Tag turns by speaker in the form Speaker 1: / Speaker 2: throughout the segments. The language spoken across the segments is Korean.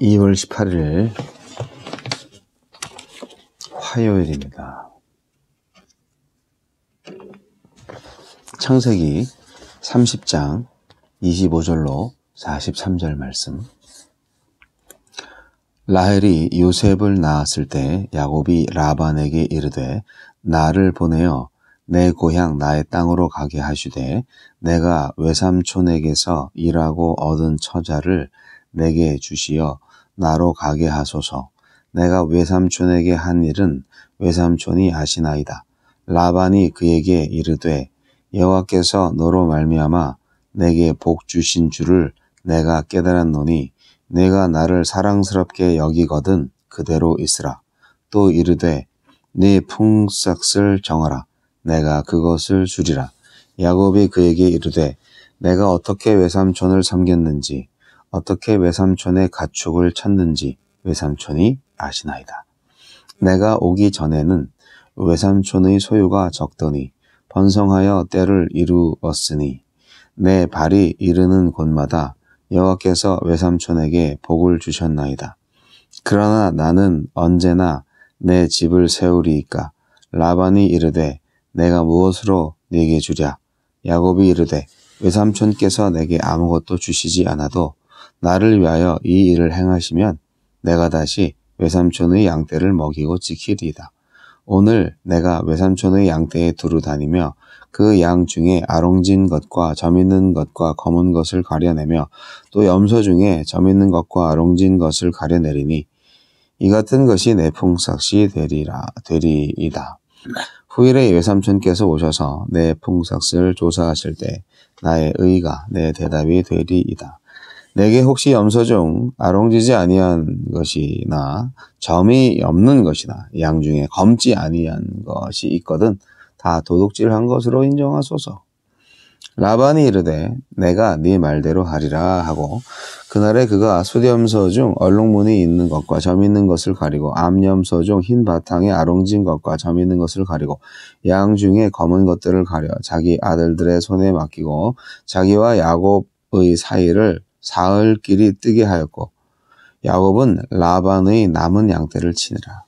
Speaker 1: 2월 18일 화요일입니다. 창세기 30장 25절로 43절 말씀. 라헬이 요셉을 낳았을 때 야곱이 라반에게 이르되 나를 보내어 내 고향 나의 땅으로 가게 하시되 내가 외삼촌에게서 일하고 얻은 처자를 내게 주시어 나로 가게 하소서. 내가 외삼촌에게 한 일은 외삼촌이 아시나이다. 라반이 그에게 이르되 여호와께서 너로 말미암아 내게 복 주신 줄을 내가 깨달았노니 내가 나를 사랑스럽게 여기거든 그대로 있으라. 또 이르되 네 품삯을 정하라. 내가 그것을 주리라. 야곱이 그에게 이르되 내가 어떻게 외삼촌을 섬겼는지 어떻게 외삼촌의 가축을 쳤는지 외삼촌이 아시나이다. 내가 오기 전에는 외삼촌의 소유가 적더니 번성하여 때를 이루었으니 내 발이 이르는 곳마다 여호와께서 외삼촌에게 복을 주셨나이다. 그러나 나는 언제나 내 집을 세우리이까. 라반이 이르되 내가 무엇으로 네게 주랴. 야곱이 이르되 외삼촌께서 내게 아무것도 주시지 않아도 나를 위하여 이 일을 행하시면 내가 다시 외삼촌의 양떼를 먹이고 지키리이다. 오늘 내가 외삼촌의 양떼에 두루 다니며 그 양 중에 아롱진 것과 점 있는 것과 검은 것을 가려내며 또 염소 중에 점 있는 것과 아롱진 것을 가려내리니 이 같은 것이 내 품삯이 되리이다. 후일에 외삼촌께서 오셔서 내 품삯을 조사하실 때 나의 의가 내 대답이 되리이다. 내게 혹시 염소 중 아롱지지 아니한 것이나 점이 없는 것이나 양 중에 검지 아니한 것이 있거든 다 도둑질한 것으로 인정하소서. 라반이 이르되 내가 네 말대로 하리라 하고 그날에 그가 숫염소 중 얼룩무늬 있는 것과 점 있는 것을 가리고 암염소 중 흰 바탕에 아롱진 것과 점 있는 것을 가리고 양 중에 검은 것들을 가려 자기 아들들의 손에 맡기고 자기와 야곱의 사이를 사흘길이 뜨게 하였고 야곱은 라반의 남은 양떼를 치니라.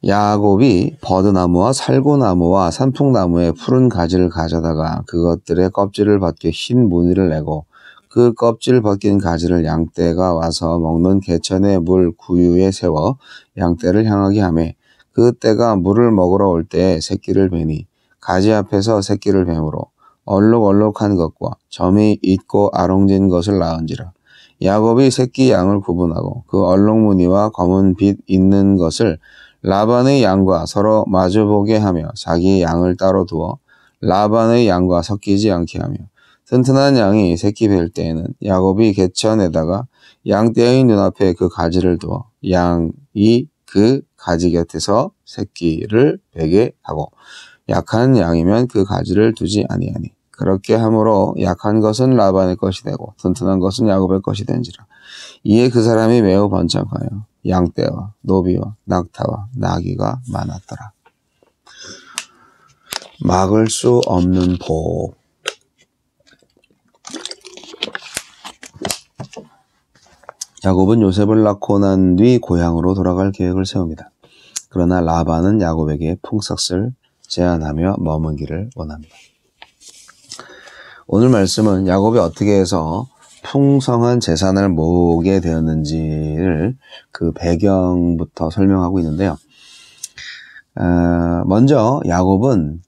Speaker 1: 야곱이 버드나무와 살구나무와 산풍나무의 푸른 가지를 가져다가 그것들의 껍질을 벗겨 흰 무늬를 내고 그 껍질 벗긴 가지를 양떼가 와서 먹는 개천의 물 구유에 세워 양떼를 향하게 하며 그 떼가 물을 먹으러 올 때에 새끼를 베니 가지 앞에서 새끼를 베므로 얼룩얼룩한 것과 점이 있고 아롱진 것을 낳은지라. 야곱이 새끼 양을 구분하고 그 얼룩무늬와 검은 빛 있는 것을 라반의 양과 서로 마주보게 하며 자기 양을 따로 두어 라반의 양과 섞이지 않게 하며 튼튼한 양이 새끼 뵐 때에는 야곱이 개천에다가 양떼의 눈앞에 그 가지를 두어 양이 그 가지 곁에서 새끼를 베게 하고 약한 양이면 그 가지를 두지 아니하니 그렇게 함으로 약한 것은 라반의 것이 되고 튼튼한 것은 야곱의 것이 된지라. 이에 그 사람이 매우 번창하여 양떼와 노비와 낙타와 나귀가 많았더라. 막을 수 없는 복. 야곱은 요셉을 낳고 난 뒤 고향으로 돌아갈 계획을 세웁니다. 그러나 라반은 야곱에게 품삯을 제한하며 머문기를 원합니다. 오늘 말씀은 야곱이 어떻게 해서 풍성한 재산을 모으게 되었는지를 그 배경부터 설명하고 있는데요. 먼저 야곱은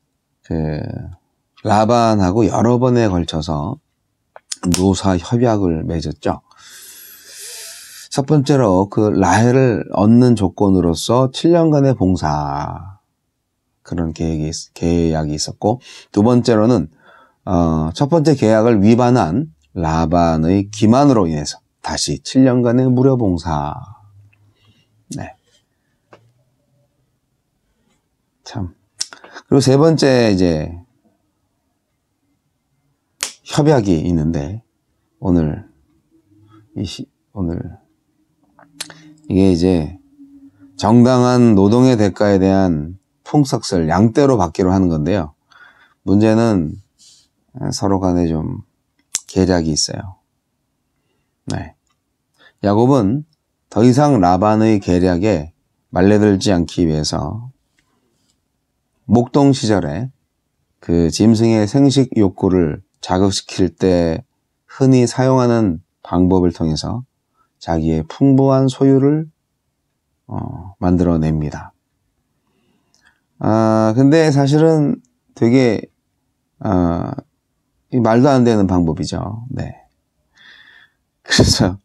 Speaker 1: 라반하고 여러 번에 걸쳐서 노사 협약을 맺었죠. 첫 번째로 그 라헬을 얻는 조건으로서 7년간의 봉사 그런 계약이 있었고 두 번째로는 첫 번째 계약을 위반한 라반의 기만으로 인해서 다시 7년간의 무료 봉사. 네. 참. 그리고 세 번째 이제 협약이 있는데 오늘 이게 이제 정당한 노동의 대가에 대한 품삯을 양떼로 받기로 하는 건데요. 문제는 서로 간에 좀 계략이 있어요. 네. 야곱은 더 이상 라반의 계략에 말려들지 않기 위해서 목동 시절에 그 짐승의 생식 욕구를 자극시킬 때 흔히 사용하는 방법을 통해서 자기의 풍부한 소유를 만들어냅니다. 근데 사실은 되게 말도 안 되는 방법이죠. 네. 그래서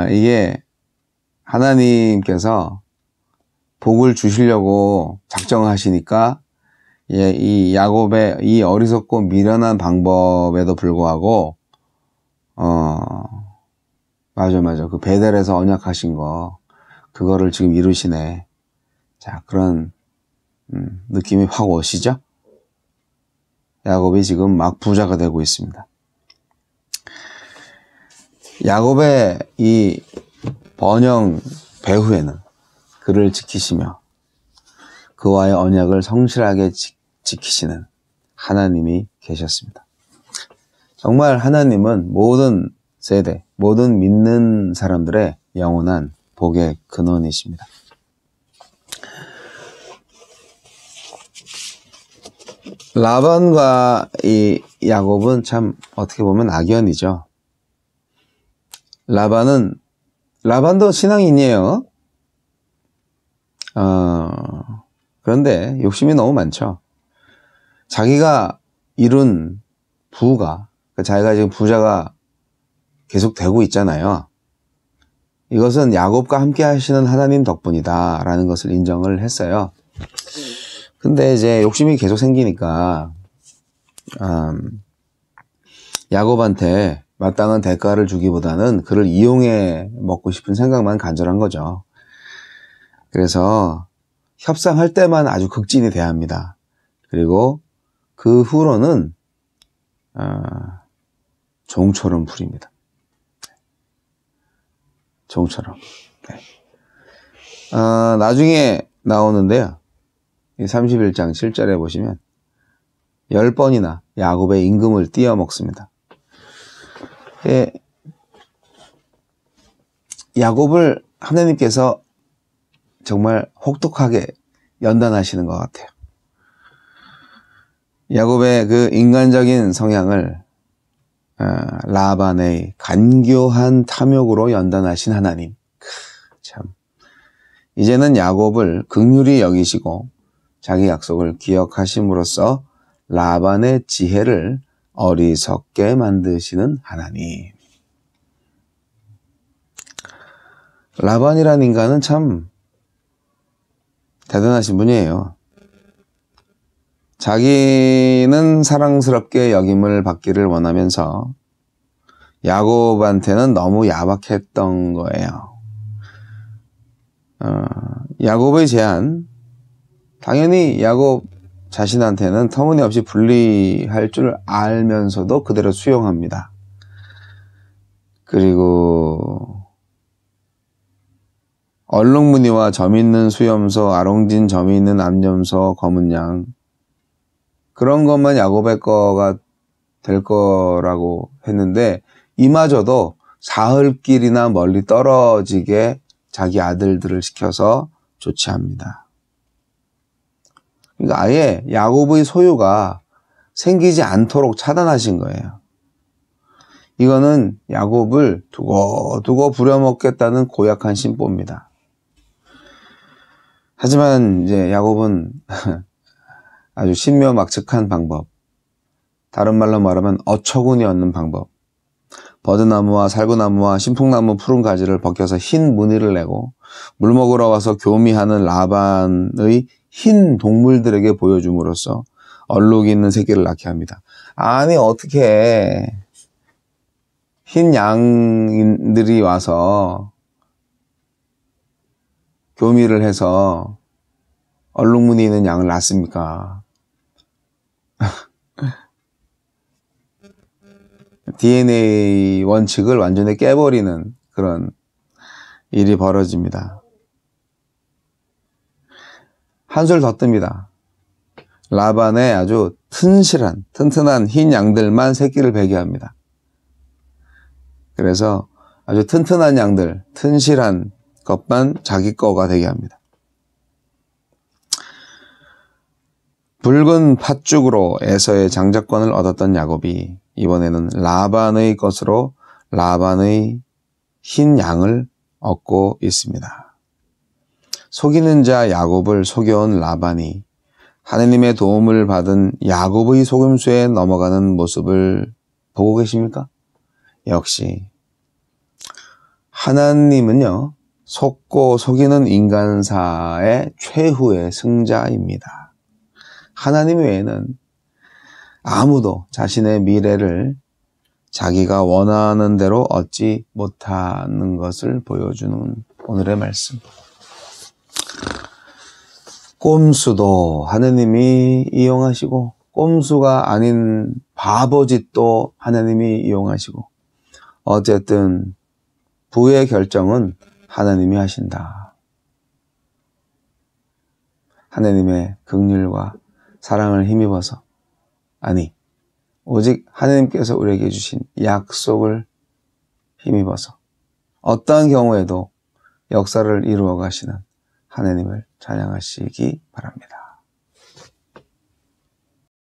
Speaker 1: 이게 하나님께서 복을 주시려고 작정하시니까 이 야곱의 이 어리석고 미련한 방법에도 불구하고 맞아. 그 베델에서 언약하신 거 그거를 지금 이루시네. 자, 그런 느낌이 확 오시죠? 야곱이 지금 막 부자가 되고 있습니다. 야곱의 이 번영 배후에는 그를 지키시며 그와의 언약을 성실하게 지키시는 하나님이 계셨습니다. 정말 하나님은 모든 세대, 모든 믿는 사람들의 영원한 복의 근원이십니다. 라반과 이 야곱은 참 어떻게 보면 악연이죠. 라반도 신앙인이에요. 그런데 욕심이 너무 많죠. 자기가 이룬 부가, 자기가 지금 부자가 계속 되고 있잖아요. 이것은 야곱과 함께 하시는 하나님 덕분이다 라는 것을 인정을 했어요. 근데 이제 욕심이 계속 생기니까 야곱한테 마땅한 대가를 주기보다는 그를 이용해 먹고 싶은 생각만 간절한 거죠. 그래서 협상할 때만 아주 극진히 대합니다. 그리고 그 후로는 종처럼 부립니다. 종처럼. 네. 나중에 나오는데요. 31장 7절에 보시면 10번이나 야곱의 임금을 띄어먹습니다. 야곱을 하나님께서 정말 혹독하게 연단하시는 것 같아요. 야곱의 그 인간적인 성향을 라반의 간교한 탐욕으로 연단하신 하나님. 참, 이제는 야곱을 긍휼히 여기시고 자기 약속을 기억하심으로써 라반의 지혜를 어리석게 만드시는 하나님. 라반이라는 인간은 참 대단하신 분이에요. 자기는 사랑스럽게 여김을 받기를 원하면서 야곱한테는 너무 야박했던 거예요. 야곱의 제안, 당연히 야곱 자신한테는 터무니없이 불리할 줄 알면서도 그대로 수용합니다. 그리고 얼룩무늬와 점 있는 수염소, 아롱진 점이 있는 암염소, 검은 양, 그런 것만 야곱의 거가 될 거라고 했는데 이마저도 사흘길이나 멀리 떨어지게 자기 아들들을 시켜서 조치합니다. 그러니까 아예 야곱의 소유가 생기지 않도록 차단하신 거예요. 이거는 야곱을 두고 부려먹겠다는 고약한 심보입니다. 하지만 이제 야곱은 아주 신묘막측한 방법, 다른 말로 말하면 어처구니 없는 방법, 버드나무와 살구나무와 신풍나무 푸른 가지를 벗겨서 흰 무늬를 내고 물 먹으러 와서 교미하는 라반의 흰 동물들에게 보여줌으로써 얼룩이 있는 새끼를 낳게 합니다. 아니 어떻게 흰 양들이 와서 교미를 해서 얼룩무늬 있는 양을 낳습니까? DNA 원칙을 완전히 깨버리는 그런 일이 벌어집니다. 한술 더 뜹니다. 라반의 아주 튼튼한 흰 양들만 새끼를 베게 합니다. 그래서 아주 튼튼한 양들, 튼실한 것만 자기 거가 되게 합니다. 붉은 팥죽으로 에서의 장자권을 얻었던 야곱이 이번에는 라반의 것으로 라반의 흰 양을 얻고 있습니다. 속이는 자 야곱을 속여온 라반이 하나님의 도움을 받은 야곱의 속임수에 넘어가는 모습을 보고 계십니까? 역시 하나님은요, 속고 속이는 인간사의 최후의 승자입니다. 하나님 외에는 아무도 자신의 미래를 자기가 원하는 대로 얻지 못하는 것을 보여주는 오늘의 말씀. 꼼수도 하나님이 이용하시고 꼼수가 아닌 바보짓도 하나님이 이용하시고 어쨌든 부의 결정은 하나님이 하신다. 하나님의 긍휼과 사랑을 힘입어서 아니 오직 하나님께서 우리에게 주신 약속을 힘입어서 어떠한 경우에도 역사를 이루어 가시는 하나님을 찬양하시기 바랍니다.